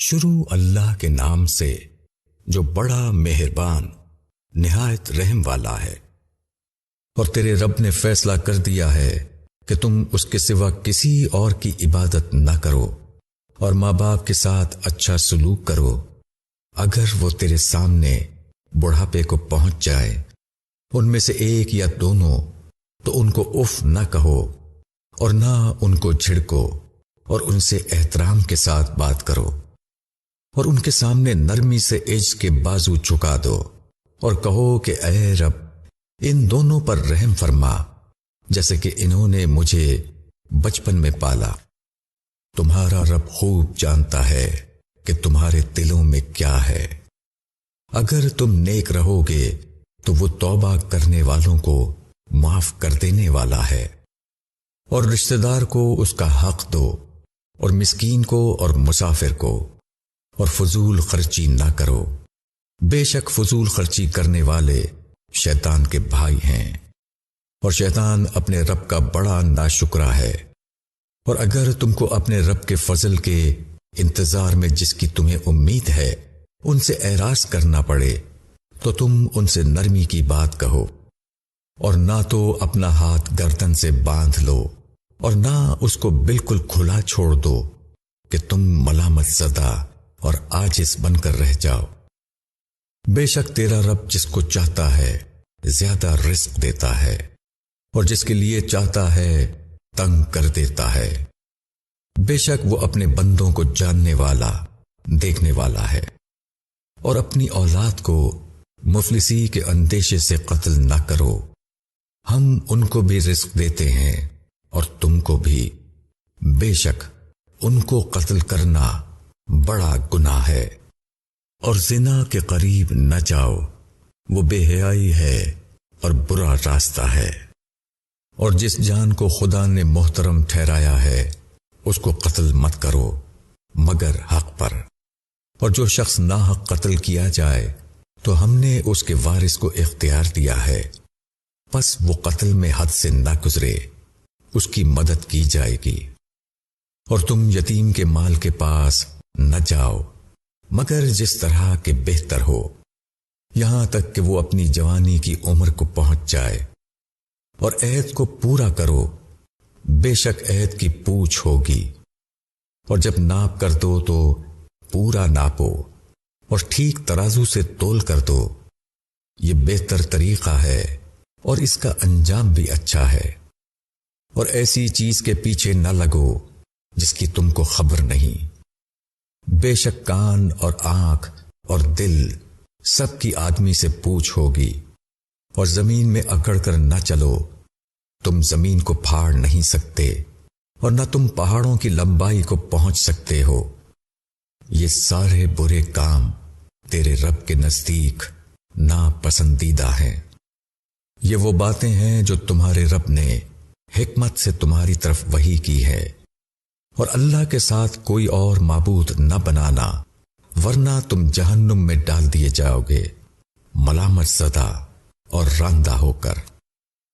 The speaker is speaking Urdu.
شروع اللہ کے نام سے جو بڑا مہربان نہایت رحم والا ہے۔ اور تیرے رب نے فیصلہ کر دیا ہے کہ تم اس کے سوا کسی اور کی عبادت نہ کرو اور ماں باپ کے ساتھ اچھا سلوک کرو۔ اگر وہ تیرے سامنے بڑھاپے کو پہنچ جائے، ان میں سے ایک یا دونوں، تو ان کو اف نہ کہو اور نہ ان کو جھڑکو، اور ان سے احترام کے ساتھ بات کرو، اور ان کے سامنے نرمی سے عجز کے بازو جھکا دو اور کہو کہ اے رب ان دونوں پر رحم فرما، جیسے کہ انہوں نے مجھے بچپن میں پالا۔ تمہارا رب خوب جانتا ہے کہ تمہارے دلوں میں کیا ہے۔ اگر تم نیک رہو گے تو وہ توبہ کرنے والوں کو معاف کر دینے والا ہے۔ اور رشتہ دار کو اس کا حق دو، اور مسکین کو اور مسافر کو، اور فضول خرچی نہ کرو۔ بے شک فضول خرچی کرنے والے شیطان کے بھائی ہیں، اور شیطان اپنے رب کا بڑا ناشکرا ہے۔ اور اگر تم کو اپنے رب کے فضل کے انتظار میں جس کی تمہیں امید ہے ان سے اعراض کرنا پڑے، تو تم ان سے نرمی کی بات کہو، اور نہ تو اپنا ہاتھ گردن سے باندھ لو اور نہ اس کو بالکل کھلا چھوڑ دو کہ تم ملامت زدہ اور عاجز بن کر رہ جاؤ۔ بے شک تیرا رب جس کو چاہتا ہے زیادہ رزق دیتا ہے، اور جس کے لیے چاہتا ہے تنگ کر دیتا ہے۔ بے شک وہ اپنے بندوں کو جاننے والا، دیکھنے والا ہے۔ اور اپنی اولاد کو مفلسی کے اندیشے سے قتل نہ کرو، ہم ان کو بھی رزق دیتے ہیں اور تم کو بھی۔ بے شک ان کو قتل کرنا بڑا گناہ ہے۔ اور زنا کے قریب نہ جاؤ، وہ بے حیائی ہے اور برا راستہ ہے۔ اور جس جان کو خدا نے محترم ٹھہرایا ہے اس کو قتل مت کرو مگر حق پر۔ اور جو شخص ناحق قتل کیا جائے تو ہم نے اس کے وارث کو اختیار دیا ہے، پس وہ قتل میں حد سے نہ گزرے، اس کی مدد کی جائے گی۔ اور تم یتیم کے مال کے پاس نہ جاؤ مگر جس طرح کے بہتر ہو، یہاں تک کہ وہ اپنی جوانی کی عمر کو پہنچ جائے۔ اور عہد کو پورا کرو، بے شک عہد کی پوچھ ہوگی۔ اور جب ناپ کر دو تو پورا ناپو، اور ٹھیک ترازو سے تول کر دو، یہ بہتر طریقہ ہے اور اس کا انجام بھی اچھا ہے۔ اور ایسی چیز کے پیچھے نہ لگو جس کی تم کو خبر نہیں۔ بے شک کان اور آنکھ اور دل سب کی آدمی سے پوچھ ہوگی۔ اور زمین میں اکڑ کر نہ چلو، تم زمین کو پھاڑ نہیں سکتے، اور نہ تم پہاڑوں کی لمبائی کو پہنچ سکتے ہو۔ یہ سارے برے کام تیرے رب کے نزدیک ناپسندیدہ ہیں۔ یہ وہ باتیں ہیں جو تمہارے رب نے حکمت سے تمہاری طرف وحی کی ہے۔ اور اللہ کے ساتھ کوئی اور معبود نہ بنانا، ورنہ تم جہنم میں ڈال دیے جاؤ گے، ملامت زدہ اور راندہ ہو کر۔